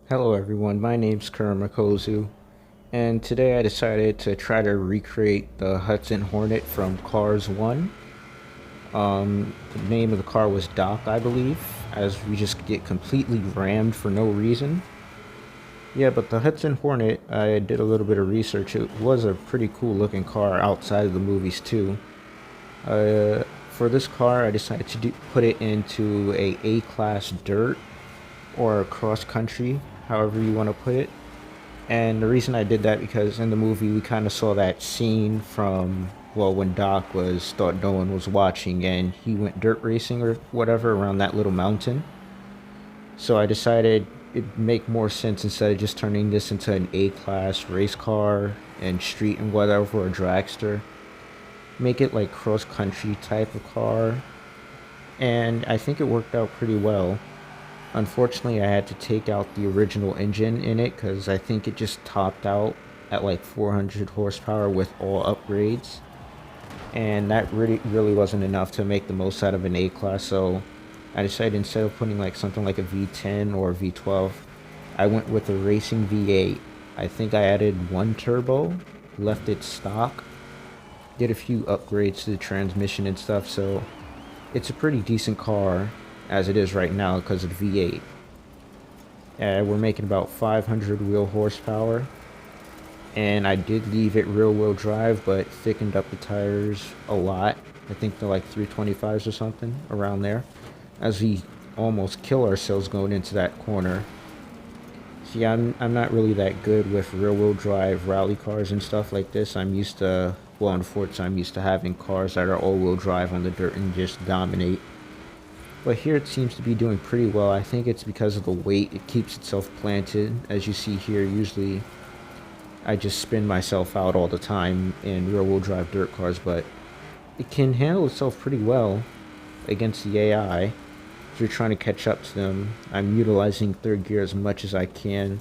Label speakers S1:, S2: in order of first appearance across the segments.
S1: Hello everyone, my name's Kurumakuzu, and today I decided to try to recreate the Hudson Hornet from Cars 1. The name of the car was Doc, I believe, as we just get completely rammed for no reason. Yeah, but the Hudson Hornet, I did a little bit of research. It was a pretty cool looking car outside of the movies too. For this car, I decided to put it into a A-class dirt or cross country, however you want to put it. And the reason I did that because in the movie we kind of saw that scene from when Doc was thought no one was watching and he went dirt racing or whatever around that little mountain. So I decided it'd make more sense instead of just turning this into an A-class race car and street and whatever or dragster. Make it like cross country type of car. And I think it worked out pretty well. Unfortunately, I had to take out the original engine in it because I think it just topped out at like 400 horsepower with all upgrades. And that really wasn't enough to make the most out of an A-class, so I decided instead of putting like something like a V10 or a V12, I went with a racing V8. I think I added one turbo, left it stock, did a few upgrades to the transmission and stuff, so it's a pretty decent car as it is right now because of the V8. We're making about 500 wheel horsepower, and I did leave it rear wheel drive but thickened up the tires a lot. I think they're like 325s or something around there, as we almost kill ourselves going into that corner. See, I'm not really that good with rear wheel drive rally cars and stuff like this. I'm used to, well, on Forza, I'm used to having cars that are all wheel drive on the dirt and just dominate. But here it seems to be doing pretty well. I think it's because of the weight. It keeps itself planted. As you see here, usually I just spin myself out all the time in rear-wheel drive dirt cars, but it can handle itself pretty well against the AI. If you're trying to catch up to them, I'm utilizing third gear as much as I can,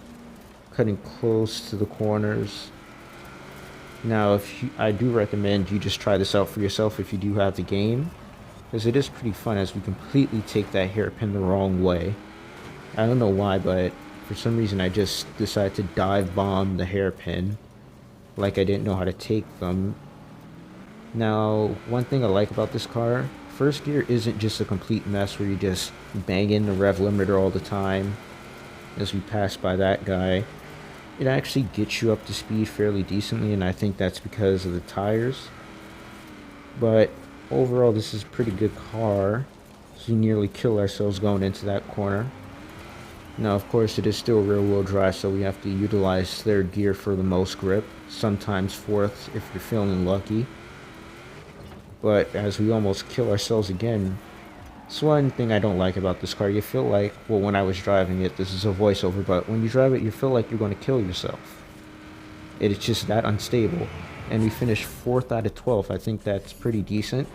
S1: cutting close to the corners. Now, I do recommend you just try this out for yourself if you do have the game, because it is pretty fun as we completely take that hairpin the wrong way. I don't know why, but for some reason I just decided to dive bomb the hairpin like I didn't know how to take them. Now, one thing I like about this car, first gear isn't just a complete mess where you just bang in the rev limiter all the time as we pass by that guy. It actually gets you up to speed fairly decently, and I think that's because of the tires. But overall, this is a pretty good car. So we nearly kill ourselves going into that corner. Now, of course, it is still rear-wheel drive, so we have to utilize third gear for the most grip. Sometimes fourth if you're feeling lucky. But as we almost kill ourselves again, it's one thing I don't like about this car. You feel like, well, when I was driving it, this is a voiceover, but when you drive it, you feel like you're going to kill yourself. It's just that unstable. And we finished 4th out of 12. I think that's pretty decent.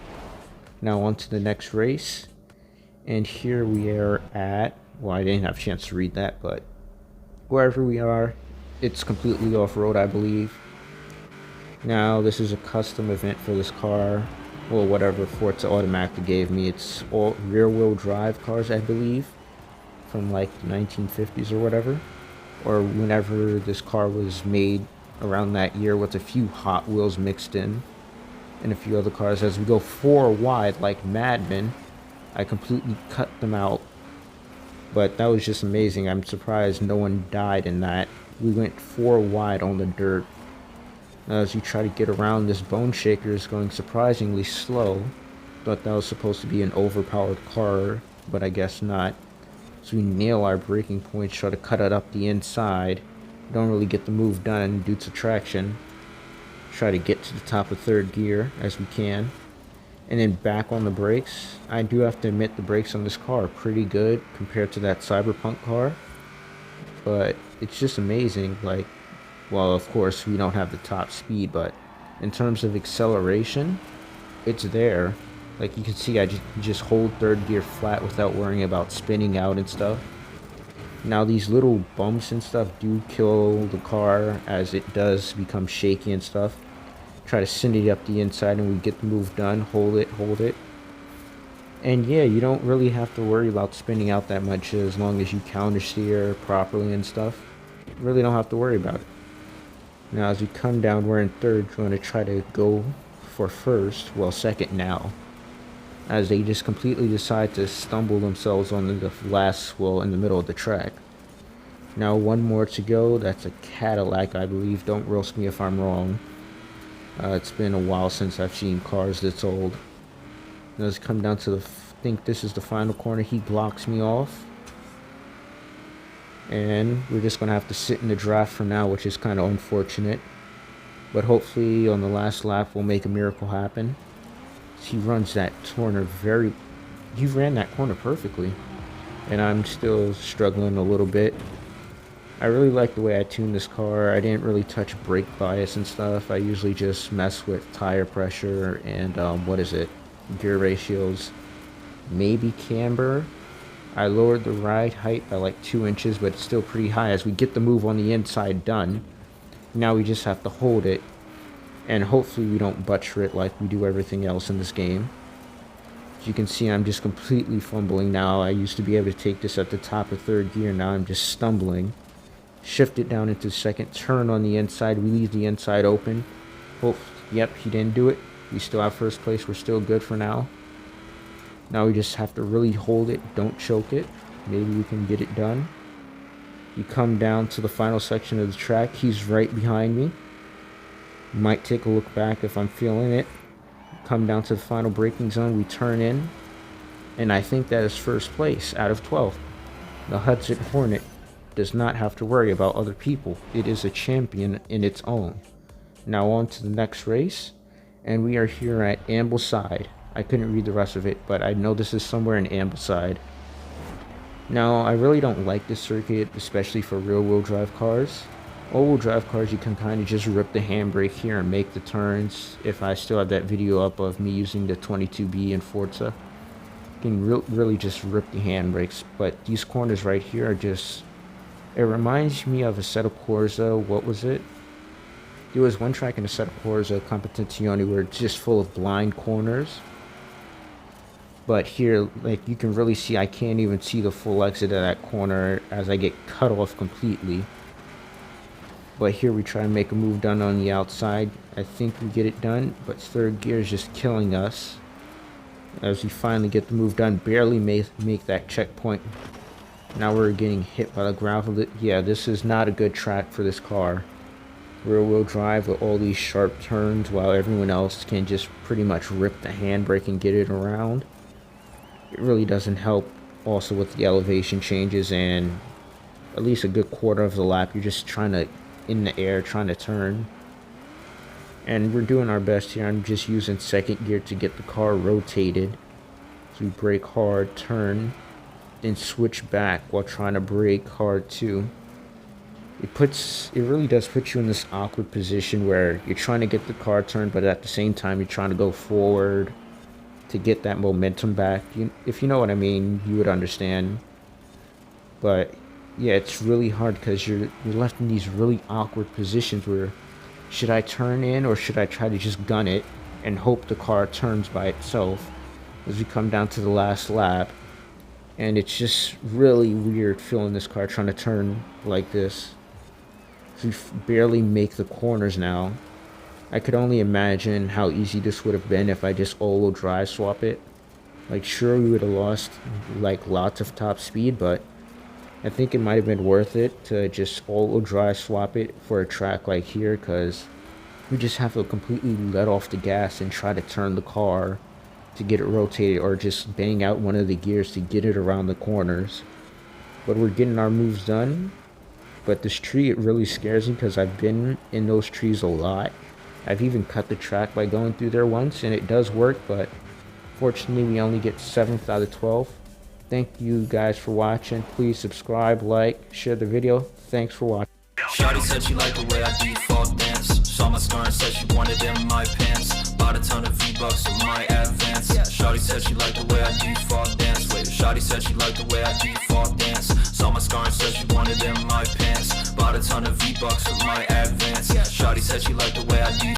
S1: Now on to the next race. And here we are at, well, I didn't have a chance to read that, but wherever we are, it's completely off-road, I believe. Now, this is a custom event for this car. Well, whatever Forza automatically gave me. It's all rear-wheel drive cars, I believe, from like the 1950s or whatever. Or whenever this car was made around that year with a few Hot Wheels mixed in. And a few other cars. As we go 4 wide like madmen, I completely cut them out. But that was just amazing. I'm surprised no one died in that. We went 4 wide on the dirt. Now, as you try to get around, this bone shaker is going surprisingly slow. Thought that was supposed to be an overpowered car, but I guess not. So we nail our braking points, try to cut it up the inside. Don't really get the move done due to traction. Try to get to the top of third gear as we can. And then back on the brakes. I do have to admit the brakes on this car are pretty good compared to that Cyberpunk car. But it's just amazing. Like, well, of course, we don't have the top speed, but in terms of acceleration, it's there. Like you can see, I just hold third gear flat without worrying about spinning out and stuff. Now, these little bumps and stuff do kill the car as it does become shaky and stuff. Try to send it up the inside and we get the move done. Hold it, hold it. And yeah, you don't really have to worry about spinning out that much as long as you counter steer properly and stuff. You really don't have to worry about it. Now as we come down, we're in third, we're going to try to go for first, well second now, as they just completely decide to stumble themselves on the last, well, in the middle of the track. Now one more to go. That's a Cadillac, I believe. Don't roast me if I'm wrong. It's been a while since I've seen cars this old. Let's come down to the, I think this is the final corner. He blocks me off. And we're just going to have to sit in the draft for now, which is kind of unfortunate. But hopefully on the last lap we'll make a miracle happen. He runs that corner he ran that corner perfectly. And I'm still struggling a little bit. I really like the way I tuned this car. I didn't really touch brake bias and stuff. I usually just mess with tire pressure and gear ratios, maybe camber. I lowered the ride height by like 2 inches, but it's still pretty high. As we get the move on the inside done, now we just have to hold it, and hopefully we don't butcher it like we do everything else in this game. As you can see, I'm just completely fumbling now. I used to be able to take this at the top of third gear. Now I'm just stumbling. Shift it down into second, turn on the inside. We leave the inside open. Yep, he didn't do it. We still have first place. We're still good for now. Now we just have to really hold it. Don't choke it. Maybe we can get it done. You come down to the final section of the track. He's right behind me. Might take a look back if I'm feeling it. Come down to the final braking zone. We turn in. And I think that is first place out of 12. The Hudson Hornet does not have to worry about other people. It is a champion in its own. Now on to the next race, and we are here at Ambleside. I couldn't read the rest of it, but I know this is somewhere in Ambleside. Now I really don't like this circuit, especially for rear-wheel drive cars. All-wheel drive cars, you can kind of just rip the handbrake here and make the turns. If I still have that video up of me using the 22B in Forza, you can really just rip the handbrakes. But these corners right here are just, it reminds me of a set of Forza. What was it? There was one track in a set of Forza Competizione where it's just full of blind corners. But here, like, you can really see I can't even see the full exit of that corner as I get cut off completely. But here we try and make a move done on the outside. I think we get it done, but third gear is just killing us. As we finally get the move done, barely make that checkpoint. Now we're getting hit by the gravel. Yeah, this is not a good track for this car. Rear-wheel drive with all these sharp turns while everyone else can just pretty much rip the handbrake and get it around. It really doesn't help also with the elevation changes, and at least a good quarter of the lap you're just trying to, in the air, trying to turn. And we're doing our best here. I'm just using second gear to get the car rotated. So we brake hard, turn, then switch back while trying to brake hard too. It really does put you in this awkward position where you're trying to get the car turned, but at the same time you're trying to go forward to get that momentum back. If you know what I mean, you would understand. But yeah, it's really hard because you're left in these really awkward positions where, should I turn in or should I try to just gun it and hope the car turns by itself as we come down to the last lap. And it's just really weird feeling this car trying to turn like this. So we barely make the corners now. I could only imagine how easy this would have been if I just all-wheel drive swap it. Like, sure, we would have lost like lots of top speed, but I think it might have been worth it to just all-wheel drive swap it for a track like here, because we just have to completely let off the gas and try to turn the car to get it rotated, or just bang out one of the gears to get it around the corners. But we're getting our moves done. But this tree, it really scares me because I've been in those trees a lot. I've even cut the track by going through there once, and it does work, but fortunately we only get 7th out of 12. Thank you guys for watching. Please subscribe, like, share the video. Thanks for watching.
S2: Shawty said she liked the way I default dance. Saw my scar and said she wanted it in my pants. Bought a ton of V-Bucks with my advance. Shawty said she liked the way I default dance. Wait, Shawty said she liked the way I default dance. Saw my scar and said she wanted it in my pants. Bought a ton of V-Bucks with my advance. Shawty said she liked the way I default